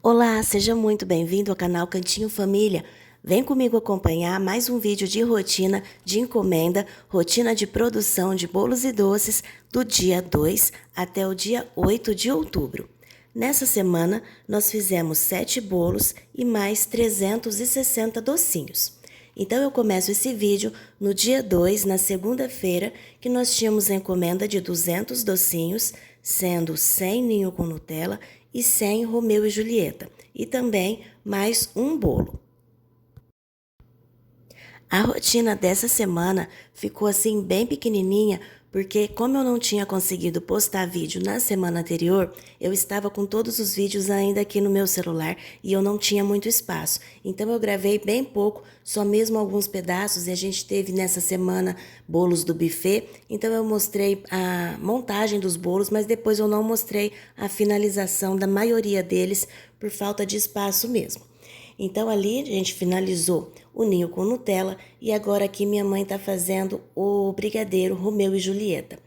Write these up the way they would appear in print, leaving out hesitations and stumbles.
Olá, seja muito bem-vindo ao canal Cantinho Família. Vem comigo acompanhar mais um vídeo de rotina de encomenda, rotina de produção de bolos e doces do dia 2 até o dia 8 de outubro. Nessa semana, nós fizemos 7 bolos e mais 360 docinhos. Então, eu começo esse vídeo no dia 2, na segunda-feira, que nós tínhamos a encomenda de 200 docinhos, sendo 100 ninho com Nutella e 100 Romeu e Julieta, e também mais um bolo. A rotina dessa semana ficou assim bem pequenininha, porque como eu não tinha conseguido postar vídeo na semana anterior, eu estava com todos os vídeos ainda aqui no meu celular e eu não tinha muito espaço. Então eu gravei bem pouco, só mesmo alguns pedaços, e a gente teve nessa semana bolos do buffet, então eu mostrei a montagem dos bolos, mas depois eu não mostrei a finalização da maioria deles por falta de espaço mesmo. Então ali a gente finalizou o ninho com Nutella e agora aqui minha mãe está fazendo o brigadeiro Romeu e Julieta.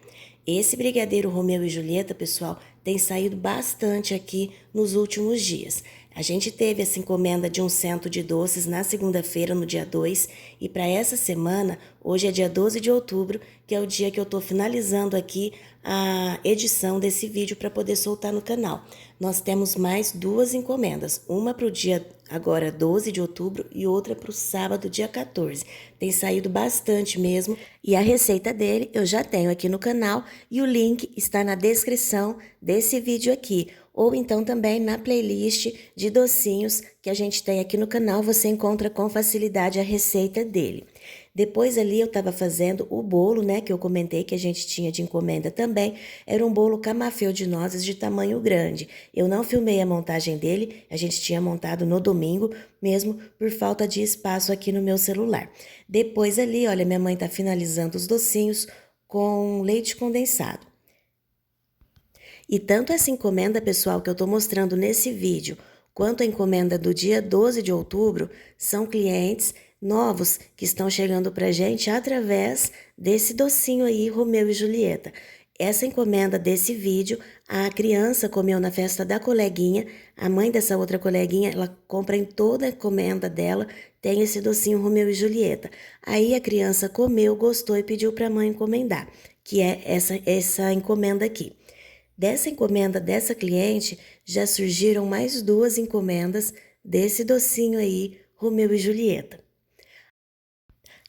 Esse brigadeiro Romeu e Julieta, pessoal, tem saído bastante aqui nos últimos dias. A gente teve essa encomenda de um cento de doces na segunda-feira, no dia 2, e para essa semana, hoje é dia 12 de outubro, que é o dia que eu estou finalizando aqui a edição desse vídeo para poder soltar no canal. Nós temos mais duas encomendas, uma para o dia agora 12 de outubro e outra para o sábado, dia 14. Tem saído bastante mesmo, e a receita dele eu já tenho aqui no canal e o link está na descrição desse vídeo aqui, ou então também na playlist de docinhos que a gente tem aqui no canal, você encontra com facilidade a receita dele. Depois ali eu estava fazendo o bolo, né, que eu comentei que a gente tinha de encomenda também, era um bolo camafeu de nozes de tamanho grande. Eu não filmei a montagem dele, a gente tinha montado no domingo, mesmo por falta de espaço aqui no meu celular. Depois ali, olha, minha mãe tá finalizando os docinhos com leite condensado. E tanto essa encomenda, pessoal, que eu tô mostrando nesse vídeo, quanto a encomenda do dia 12 de outubro, são clientes novos que estão chegando pra gente através desse docinho aí, Romeu e Julieta. Essa encomenda desse vídeo, a criança comeu na festa da coleguinha, a mãe dessa outra coleguinha, ela compra em toda a encomenda dela, tem esse docinho Romeu e Julieta. Aí a criança comeu, gostou e pediu pra mãe encomendar, que é essa encomenda aqui. Dessa encomenda dessa cliente, já surgiram mais duas encomendas desse docinho aí, Romeu e Julieta.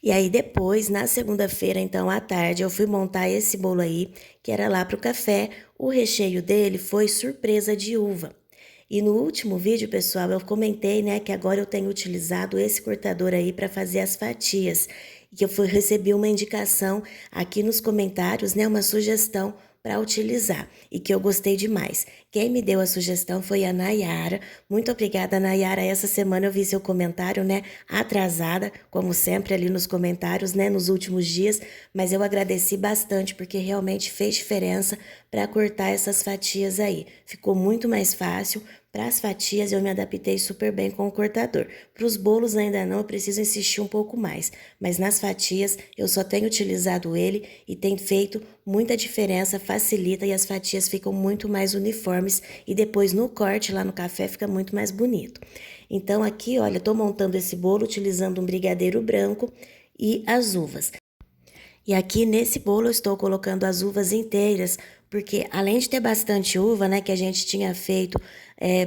E aí depois, na segunda-feira, então à tarde, eu fui montar esse bolo aí, que era lá pro café. O recheio dele foi surpresa de uva. E no último vídeo, pessoal, eu comentei, né, que agora eu tenho utilizado esse cortador aí para fazer as fatias. E que recebi uma indicação aqui nos comentários, né, uma sugestão para utilizar e que eu gostei demais. Quem me deu a sugestão foi a Nayara. Muito obrigada, Nayara. Essa semana eu vi seu comentário, né, atrasada, como sempre ali nos comentários, né, nos últimos dias, mas eu agradeci bastante porque realmente fez diferença para cortar essas fatias aí. Ficou muito mais fácil. Para as fatias eu me adaptei super bem com o cortador. Para os bolos ainda não, eu preciso insistir um pouco mais. Mas nas fatias eu só tenho utilizado ele e tem feito muita diferença, facilita e as fatias ficam muito mais uniformes e depois no corte lá no café fica muito mais bonito. Então aqui, olha, eu tô montando esse bolo utilizando um brigadeiro branco e as uvas. E aqui nesse bolo eu estou colocando as uvas inteiras, porque além de ter bastante uva, né, que a gente tinha feito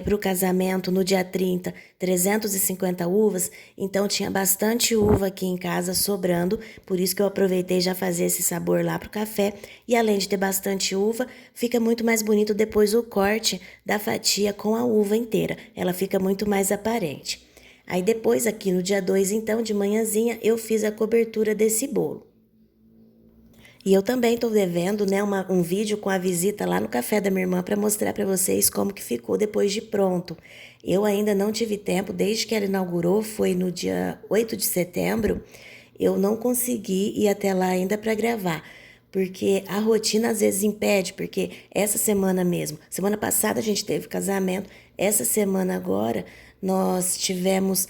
para o casamento no dia 30, 350 uvas, então tinha bastante uva aqui em casa sobrando, por isso que eu aproveitei já fazer esse sabor lá pro café. E além de ter bastante uva, fica muito mais bonito depois o corte da fatia com a uva inteira, ela fica muito mais aparente. Aí depois aqui no dia 2, então, de manhãzinha, eu fiz a cobertura desse bolo. E eu também estou devendo, né, um vídeo com a visita lá no café da minha irmã para mostrar para vocês como que ficou depois de pronto. Eu ainda não tive tempo, desde que ela inaugurou, foi no dia 8 de setembro, eu não consegui ir até lá ainda para gravar. Porque a rotina às vezes impede, porque essa semana mesmo, semana passada a gente teve casamento, essa semana agora nós tivemos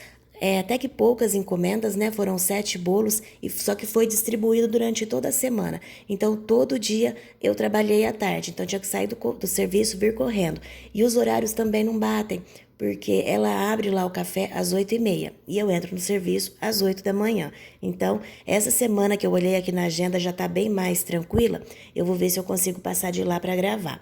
até que poucas encomendas, né? Foram 7 bolos, e só que foi distribuído durante toda a semana. Então, todo dia eu trabalhei à tarde. Então, tinha que sair do serviço, vir correndo. E os horários também não batem, porque ela abre lá o café às 8h30 e eu entro no serviço às 8 da manhã. Então, essa semana que eu olhei aqui na agenda já tá bem mais tranquila, eu vou ver se eu consigo passar de lá para gravar.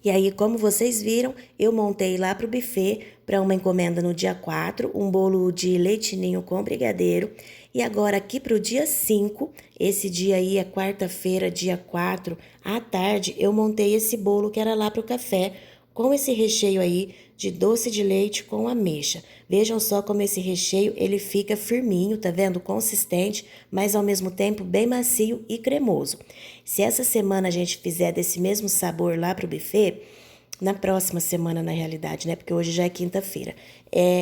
E aí, como vocês viram, eu montei lá para o buffet para uma encomenda no dia 4, um bolo de leite ninho com brigadeiro. E agora aqui para o dia 5, esse dia aí é quarta-feira, dia 4, à tarde, eu montei esse bolo que era lá para o café, com esse recheio aí de doce de leite com ameixa. Vejam só como esse recheio ele fica firminho, tá vendo? Consistente, mas ao mesmo tempo bem macio e cremoso. Se essa semana a gente fizer desse mesmo sabor lá pro buffet, na próxima semana na realidade, né? Porque hoje já é quinta-feira,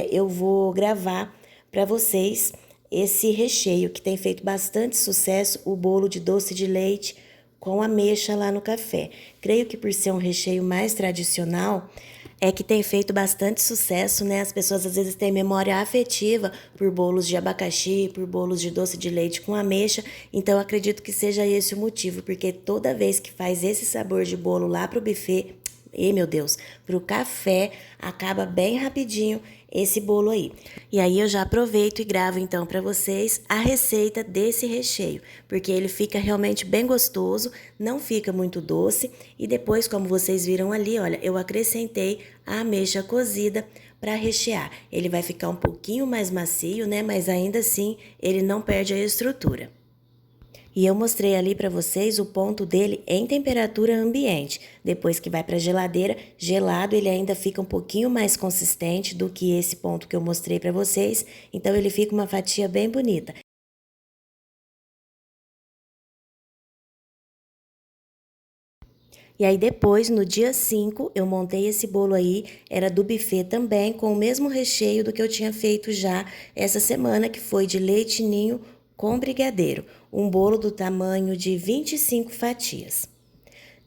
eu vou gravar para vocês esse recheio que tem feito bastante sucesso, o bolo de doce de leite com ameixa lá no café. Creio que por ser um recheio mais tradicional, é que tem feito bastante sucesso, né? As pessoas às vezes têm memória afetiva por bolos de abacaxi, por bolos de doce de leite com ameixa, então eu acredito que seja esse o motivo, porque toda vez que faz esse sabor de bolo lá pro buffet, e meu Deus, pro café, acaba bem rapidinho esse bolo aí. E aí eu já aproveito e gravo então para vocês a receita desse recheio, porque ele fica realmente bem gostoso, não fica muito doce e depois, como vocês viram ali, olha, eu acrescentei a ameixa cozida para rechear. Ele vai ficar um pouquinho mais macio, né, mas ainda assim ele não perde a estrutura. E eu mostrei ali para vocês o ponto dele em temperatura ambiente. Depois que vai para a geladeira, gelado, ele ainda fica um pouquinho mais consistente do que esse ponto que eu mostrei para vocês. Então ele fica uma fatia bem bonita. E aí depois, no dia 5, eu montei esse bolo aí, era do buffet também, com o mesmo recheio do que eu tinha feito já essa semana, que foi de leite ninho com brigadeiro, um bolo do tamanho de 25 fatias.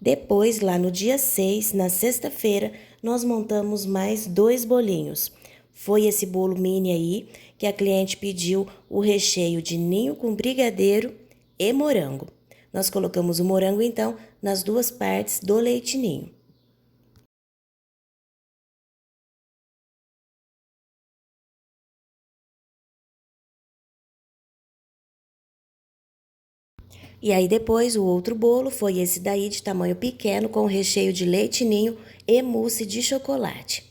Depois, lá no dia 6, na sexta-feira, nós montamos mais 2 bolinhos. Foi esse bolo mini aí que a cliente pediu o recheio de ninho com brigadeiro e morango. Nós colocamos o morango, então, nas duas partes do leite ninho. E aí depois o outro bolo foi esse daí de tamanho pequeno com recheio de leite ninho e mousse de chocolate.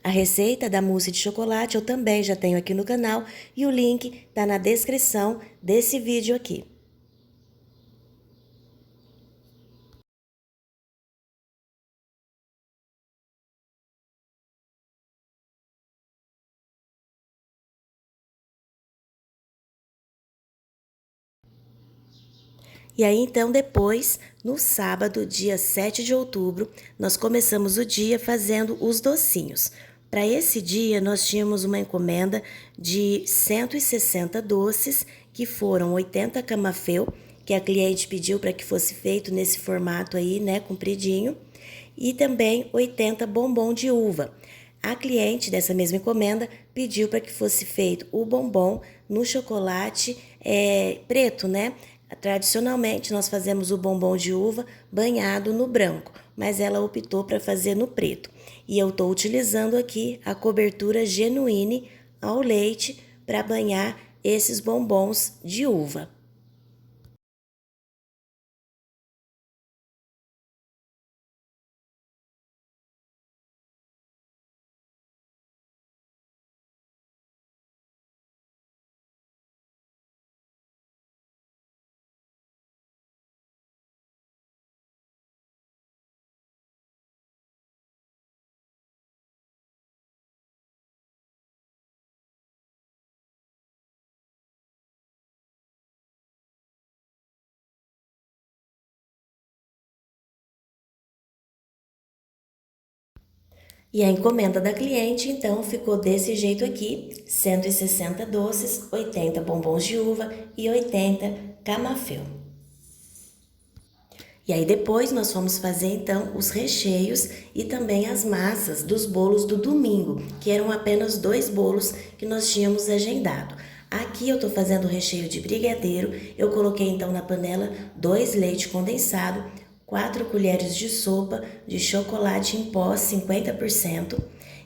A receita da mousse de chocolate eu também já tenho aqui no canal e o link tá na descrição desse vídeo aqui. E aí então depois, no sábado, dia 7 de outubro, nós começamos o dia fazendo os docinhos. Para esse dia nós tínhamos uma encomenda de 160 doces, que foram 80 camafeu, que a cliente pediu para que fosse feito nesse formato aí, né, compridinho, e também 80 bombom de uva. A cliente dessa mesma encomenda pediu para que fosse feito o bombom no chocolate preto, né? Tradicionalmente, nós fazemos o bombom de uva banhado no branco, mas ela optou para fazer no preto. E eu estou utilizando aqui a cobertura Genuine ao leite para banhar esses bombons de uva. E a encomenda da cliente, então, ficou desse jeito aqui: 160 doces, 80 bombons de uva e 80 camafeu. E aí depois nós fomos fazer então os recheios e também as massas dos bolos do domingo, que eram apenas 2 bolos que nós tínhamos agendado. Aqui eu tô fazendo o recheio de brigadeiro. Eu coloquei então na panela 2 leite condensado, 4 colheres de sopa de chocolate em pó 50%.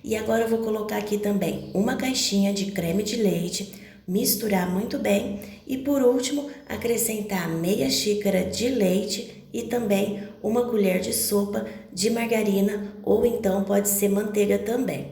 E agora eu vou colocar aqui também uma caixinha de creme de leite, misturar muito bem e por último acrescentar meia xícara de leite e também uma colher de sopa de margarina ou então pode ser manteiga também.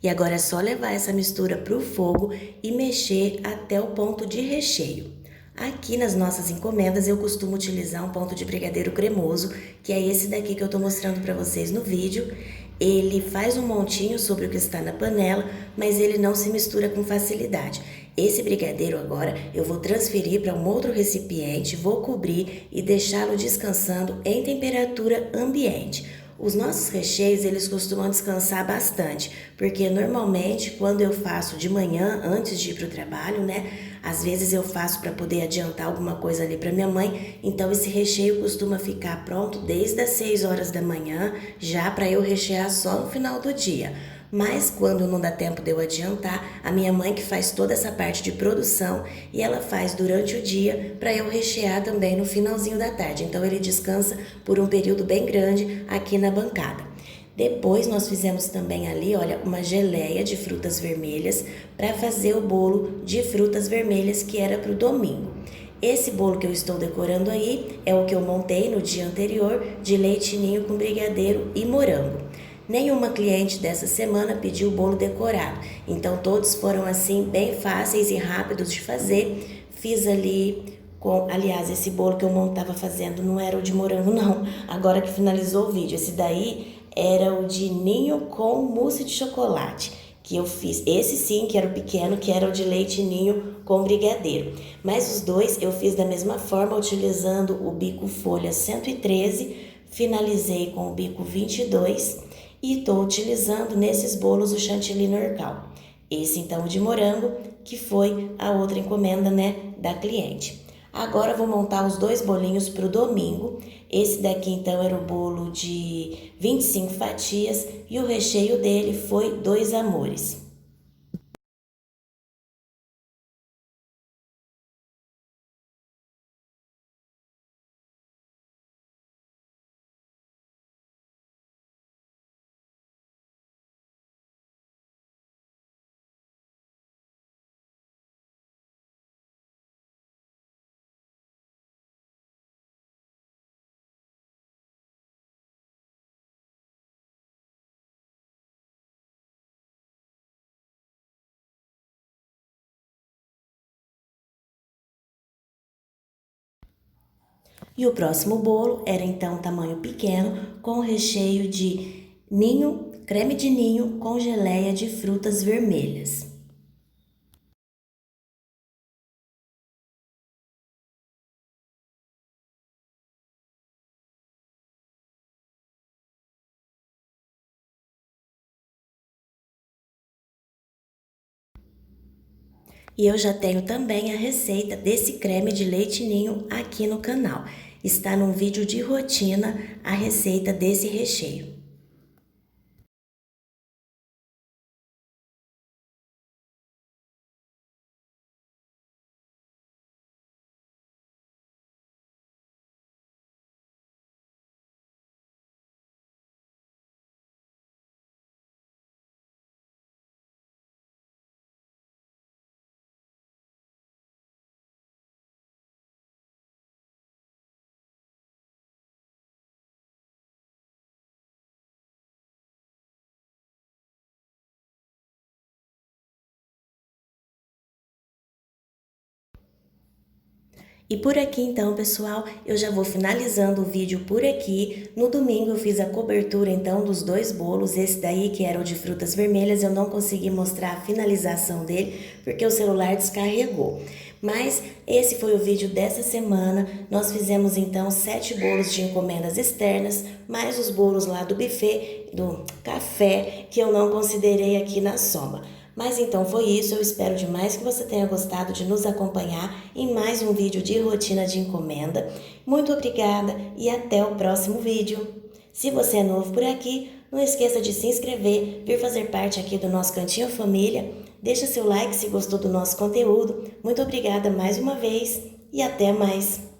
E agora é só levar essa mistura para o fogo e mexer até o ponto de recheio. Aqui nas nossas encomendas eu costumo utilizar um ponto de brigadeiro cremoso, que é esse daqui que eu estou mostrando para vocês no vídeo. Ele faz um montinho sobre o que está na panela, mas ele não se mistura com facilidade. Esse brigadeiro agora eu vou transferir para um outro recipiente, vou cobrir e deixá-lo descansando em temperatura ambiente. Os nossos recheios, eles costumam descansar bastante, porque normalmente quando eu faço de manhã, antes de ir para o trabalho, né? Às vezes eu faço para poder adiantar alguma coisa ali para minha mãe, então esse recheio costuma ficar pronto desde as 6 horas da manhã, já para eu rechear só no final do dia. Mas quando não dá tempo de eu adiantar, a minha mãe que faz toda essa parte de produção e ela faz durante o dia para eu rechear também no finalzinho da tarde. Então ele descansa por um período bem grande aqui na bancada. Depois nós fizemos também ali, olha, uma geleia de frutas vermelhas para fazer o bolo de frutas vermelhas que era para o domingo. Esse bolo que eu estou decorando aí é o que eu montei no dia anterior de leite ninho com brigadeiro e morango. Nenhuma cliente dessa semana pediu bolo decorado, então todos foram assim bem fáceis e rápidos de fazer. Fiz ali aliás, esse bolo que eu estava fazendo não era o de morango não, agora que finalizou o vídeo. Esse daí era o de ninho com mousse de chocolate, que eu fiz. Esse sim, que era o pequeno, que era o de leite ninho com brigadeiro. Mas os dois eu fiz da mesma forma, utilizando o bico folha 113, finalizei com o bico 22 e estou utilizando nesses bolos o chantilly Norcal. Esse então o de morango, que foi a outra encomenda, né, da cliente. Agora eu vou montar os dois bolinhos para o domingo. Esse daqui então era o bolo de 25 fatias e o recheio dele foi 2 amores. E o próximo bolo era então tamanho pequeno, com recheio de ninho, creme de ninho com geleia de frutas vermelhas. E eu já tenho também a receita desse creme de leite ninho aqui no canal. Está num vídeo de rotina a receita desse recheio. E por aqui então, pessoal, eu já vou finalizando o vídeo por aqui. No domingo eu fiz a cobertura então dos dois bolos, esse daí que era o de frutas vermelhas, eu não consegui mostrar a finalização dele porque o celular descarregou. Mas esse foi o vídeo dessa semana. Nós fizemos então 7 bolos de encomendas externas, mais os bolos lá do buffet, do café, que eu não considerei aqui na soma. Mas então foi isso, eu espero demais que você tenha gostado de nos acompanhar em mais um vídeo de rotina de encomenda. Muito obrigada e até o próximo vídeo. Se você é novo por aqui, não esqueça de se inscrever, vir fazer parte aqui do nosso Cantinho Família. Deixa seu like se gostou do nosso conteúdo. Muito obrigada mais uma vez e até mais.